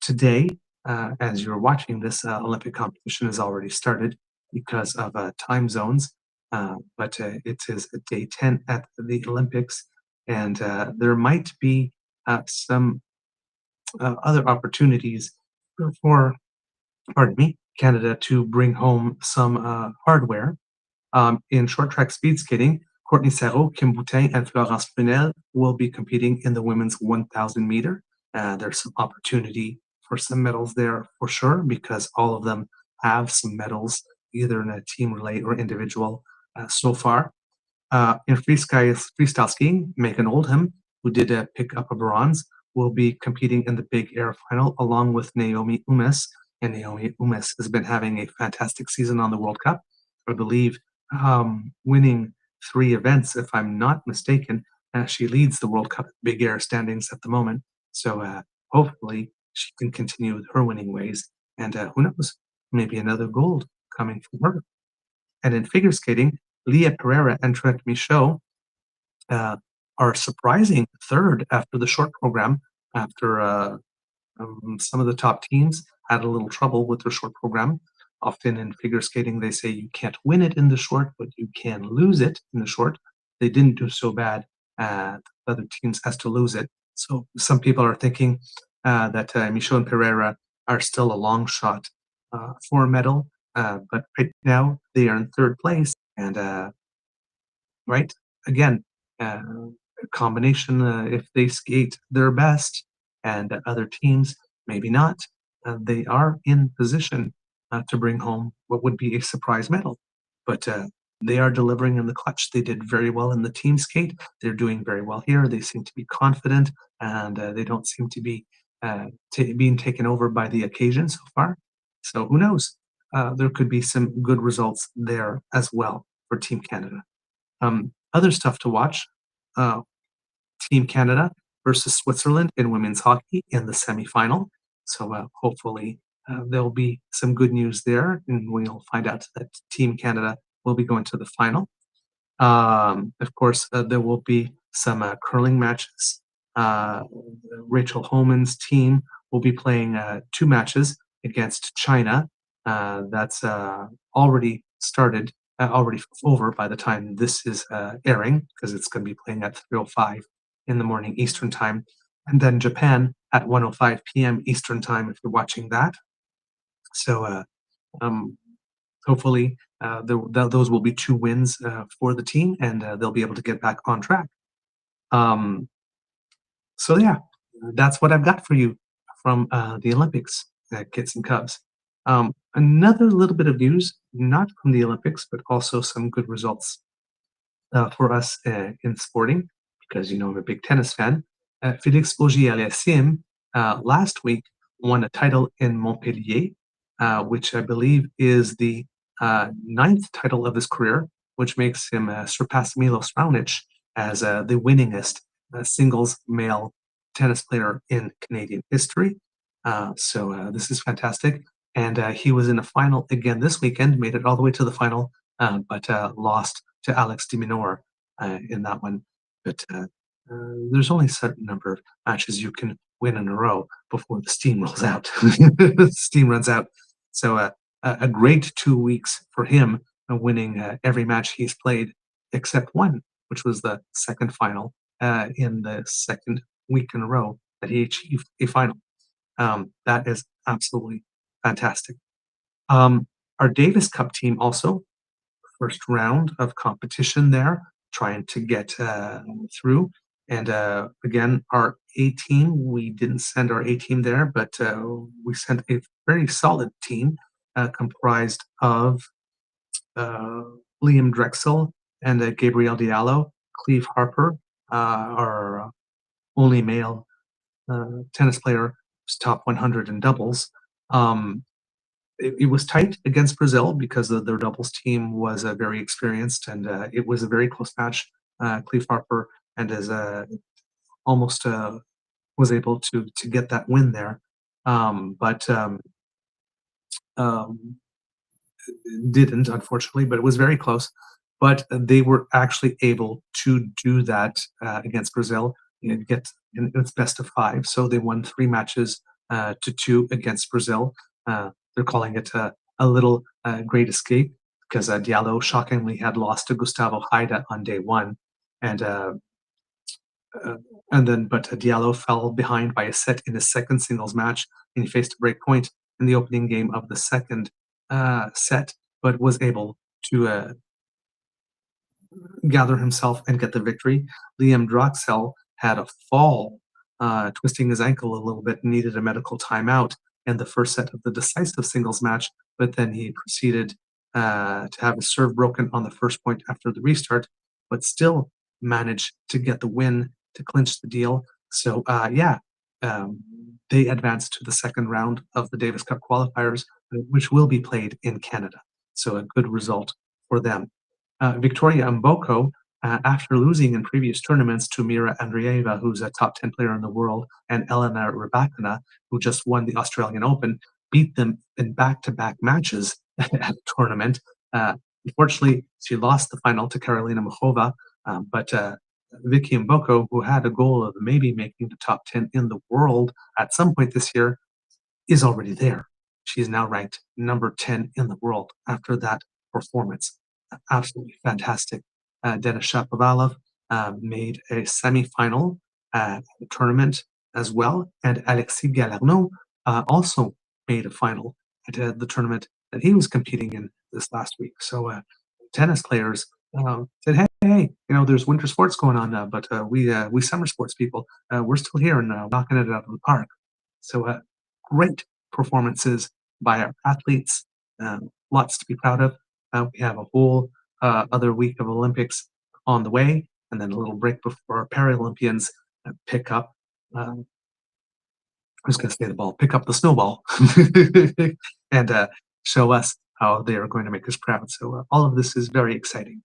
Today, as you're watching this, Olympic competition has already started because of time zones, but it is day 10 at the Olympics, and there might be some other opportunities for, pardon me, Canada to bring home some hardware. In short track speed skating, Courtney Sarrault, Kim Boutin, and Florence Prunel will be competing in the women's 1,000 meter. There's some opportunity for some medals there for sure, because all of them have some medals, either in a team relay or individual so far. In freestyle skiing, Megan Oldham, who did pick up a bronze, will be competing in the big air final along with Naomi Umis. And Naomi Umis has been having a fantastic season on the World Cup. I believe winning 3 events, if I'm not mistaken. She leads the World Cup big air standings at the moment. So hopefully she can continue with her winning ways. And who knows, maybe another gold coming from her. And in figure skating, Leah Pereira and Trent Michaud are surprising third after the short program, after some of the top teams had a little trouble with their short program. Often in figure skating, they say you can't win it in the short, but you can lose it in the short. They didn't do so bad at other teams as to lose it. So some people are thinking that Michaud and Pereira are still a long shot for a medal, but right now they are in third place. And right, again, a combination, if they skate their best and other teams maybe not, they are in position to bring home what would be a surprise medal. But they are delivering in the clutch. They did very well in the team skate. They're doing very well here. They seem to be confident, and they don't seem to be being taken over by the occasion so far. So who knows? There could be some good results there as well for Team Canada. Other stuff to watch, Team Canada versus Switzerland in women's hockey in the semifinal. So hopefully there'll be some good news there, and we'll find out that Team Canada will be going to the final. Of course, there will be some curling matches. Rachel Homan's team will be playing 2 matches against China. That's already started, already over by the time this is airing, because it's going to be playing at 3:05 in the morning Eastern time, and then Japan at 1:05 p.m. Eastern time if you're watching that. So hopefully those will be 2 wins for the team, and they'll be able to get back on track. So yeah, that's what I've got for you from the Olympics, Kits and Cubs. Another little bit of news, not from the Olympics, but also some good results for us in sporting, because you know I'm a big tennis fan. Félix Auger-Aliassime last week won a title in Montpellier, which I believe is the 9th title of his career, which makes him surpass Milos Raonic as the winningest singles male tennis player in Canadian history. So this is fantastic. And he was in the final again this weekend, made it all the way to the final, but lost to Alex de Minaur in that one. But there's only a certain number of matches you can win in a row before the steam rolls out. Steam runs out. So a great 2 weeks for him, winning every match he's played except one, which was the second final in the second week in a row that he achieved a final. That is absolutely fantastic. Our Davis Cup team also, first round of competition there, trying to get through. And again, our A team, we didn't send our A team there, but we sent a very solid team comprised of Liam Drexel and Gabriel Diallo, Cleve Harper, our only male tennis player who's top 100 in doubles. It was tight against Brazil because their doubles team was very experienced, and it was a very close match. Cleve Harper and is almost was able to get that win there, but didn't, unfortunately. But it was very close. But they were actually able to do that against Brazil and get in its best of 5. So they won 3 matches to 2 against Brazil. They're calling it a little great escape because Diallo shockingly had lost to Gustavo Haida on day 1, and then Diallo fell behind by a set in his second singles match, and he faced a break point in the opening game of the second set, but was able to gather himself and get the victory. Liam Drexel had a fall, twisting his ankle a little bit, and needed a medical timeout in the first set of the decisive singles match, but then he proceeded to have his serve broken on the first point after the restart, but still managed to get the win to clinch the deal. So they advanced to the second round of the Davis Cup qualifiers, which will be played in Canada. So a good result for them. Victoria Mboko, after losing in previous tournaments to Mira Andreeva, who's a top 10 player in the world, and Elena Rybakina, who just won the Australian Open, beat them in back-to-back matches at the tournament. Unfortunately, she lost the final to Karolina Muchova, but Vicky Mboko, who had a goal of maybe making the top 10 in the world at some point this year, is already there. She's now ranked number 10 in the world after that performance. Absolutely fantastic. Denis Shapovalov made a semi-final at the tournament as well, and Alexis Galarneau also made a final at the tournament that he was competing in this last week. So tennis players said, hey, there's winter sports going on now, but we summer sports people, we're still here and knocking it out of the park. So great performances by our athletes, lots to be proud of. We have a whole other week of Olympics on the way, and then a little break before our Paralympians pick up. I was going to say the ball, pick up the snowball, and show us how they are going to make us proud. So all of this is very exciting.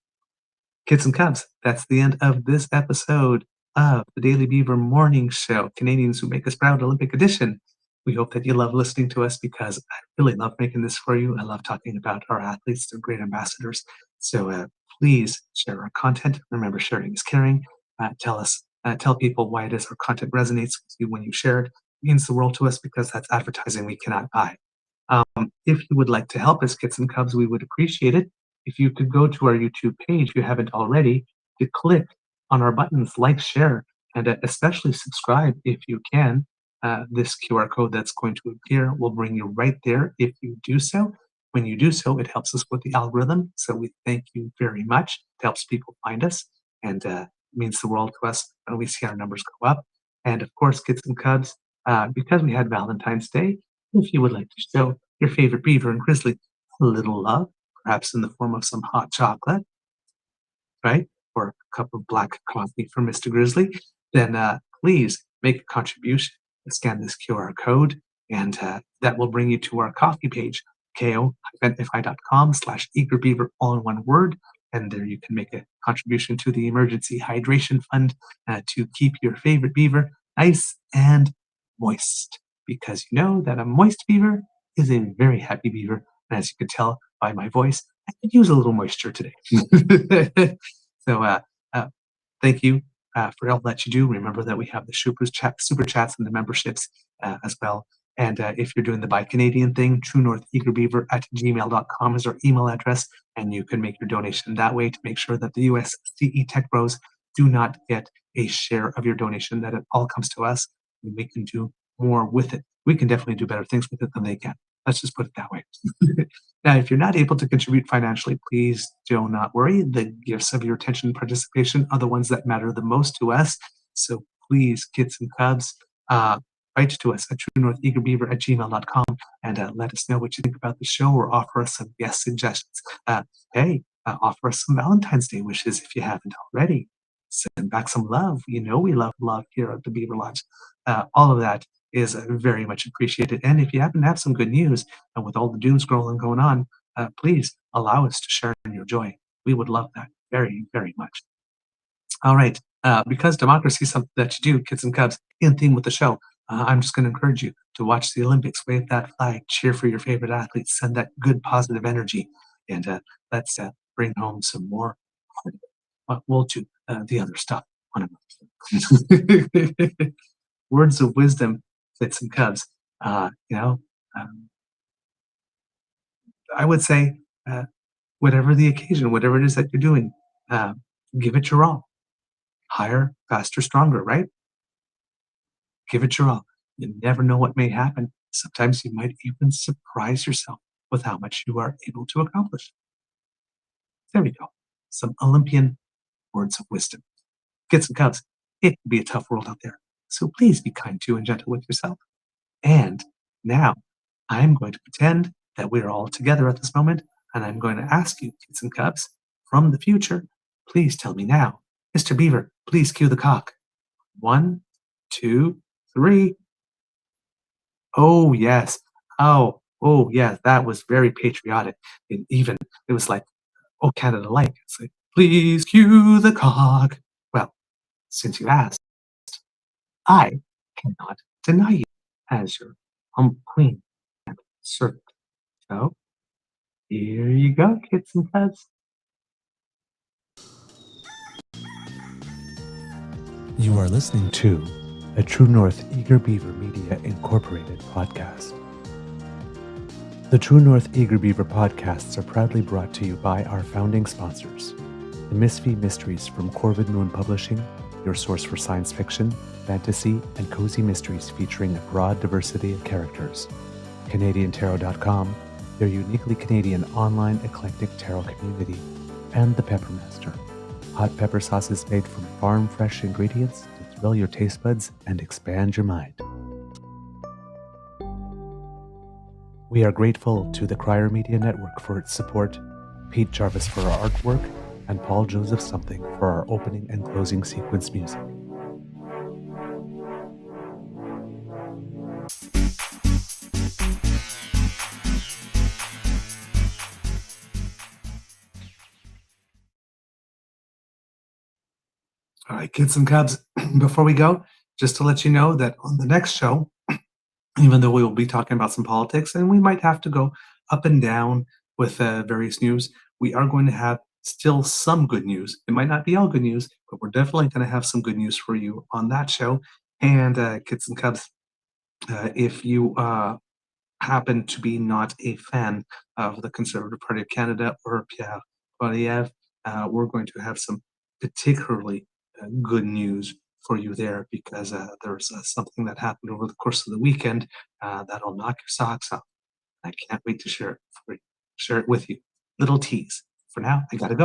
Kids and Cubs, that's the end of this episode of the Daily Beaver Morning Show, Canadians Who Make Us Proud Olympic Edition. We hope that you love listening to us because I really love making this for you. I love talking about our athletes. They're great ambassadors. So please share our content. Remember, sharing is caring. Tell people why it is our content resonates with you when you share it. It means the world to us because that's advertising we cannot buy. If you would like to help us, Kids and Cubs, we would appreciate it if you could go to our YouTube page, if you haven't already, to click on our buttons, like, share, and especially subscribe if you can. This QR code that's going to appear will bring you right there if you do so. When you do so, it helps us with the algorithm. So we thank you very much. It helps people find us, and means the world to us when we see our numbers go up. And of course, Kids and Cubs, because we had Valentine's Day, if you would like to show your favorite beaver and grizzly a little love, perhaps in the form of some hot chocolate, right? Or a cup of black coffee for Mr. Grizzly, then please make a contribution. Scan this QR code, and that will bring you to our coffee page, ko-fi.com/eagerbeaver, all in one word, and there you can make a contribution to the emergency hydration fund to keep your favorite beaver nice and moist. Because you know that a moist beaver is a very happy beaver. And as you can tell by my voice, I could use a little moisture today. So thank you for all that you do. Remember that we have the super chats and the memberships as well. And if you're doing the Buy Canadian thing, truenortheagerbeaver@gmail.com is our email address, and you can make your donation that way to make sure that the USCE Tech Bros do not get a share of your donation, that it all comes to us, and we can do more with it. We can definitely do better things with it than they can. Let's just put it that way. Now, if you're not able to contribute financially, please do not worry. The gifts of your attention and participation are the ones that matter the most to us. So please, kids and cubs, write to us at truenortheagerbeaver@gmail.com and let us know what you think about the show, or offer us some guest suggestions. Offer us some Valentine's Day wishes if you haven't already. Send back some love. You know we love love here at the Beaver Lodge. All of that is very much appreciated. And if you happen to have some good news, and with all the doom scrolling going on, please allow us to share in your joy. We would love that very, very much. All right. Because democracy is something that you do, kids and cubs, in theme with the show, I'm just going to encourage you to watch the Olympics, wave that flag, cheer for your favorite athletes, send that good positive energy, and let's bring home some more. We'll do the other stuff on a words of wisdom, kids and cubs. I would say, whatever the occasion, whatever it is that you're doing, give it your all. Higher, faster, stronger, right? Give it your all. You never know what may happen. Sometimes you might even surprise yourself with how much you are able to accomplish. There we go. Some Olympian words of wisdom. Kids and cubs, it can be a tough world out there. So please be kind to and gentle with yourself. And now I'm going to pretend that we're all together at this moment, and I'm going to ask you, kids and cubs, from the future, please tell me now. Mr. Beaver, please cue the cock. 1, 2, 3. Oh, yes. Oh, yes. That was very patriotic. And even, it was like, oh, Canada like. It's like, please cue the cock. Well, since you asked, I cannot deny you as your humble queen and servant. So, here you go, kids and cubs. You are listening to a True North Eager Beaver Media Incorporated podcast. The True North Eager Beaver podcasts are proudly brought to you by our founding sponsors, the Misfit Mysteries from Corvid Moon Publishing, your source for science fiction, fantasy, and cozy mysteries featuring a broad diversity of characters, CanadianTarot.com, their uniquely Canadian online eclectic tarot community, and the Peppermaster, hot pepper sauces made from farm-fresh ingredients to thrill your taste buds and expand your mind. We are grateful to the Crier Media Network for its support, Pete Jarvis for our artwork, and Paul Joseph Something for our opening and closing sequence music. All right, kids and cubs, before we go, just to let you know that on the next show, even though we will be talking about some politics and we might have to go up and down with various news, we are going to have still some good news. It might not be all good news, but we're definitely going to have some good news for you on that show. And kids and cubs, if you happen to be not a fan of the Conservative Party of Canada or Pierre Poilievre, we're going to have some particularly good news for you there, because there's something that happened over the course of the weekend that'll knock your socks off. I can't wait to share it with you. Little tease. For now, I gotta go.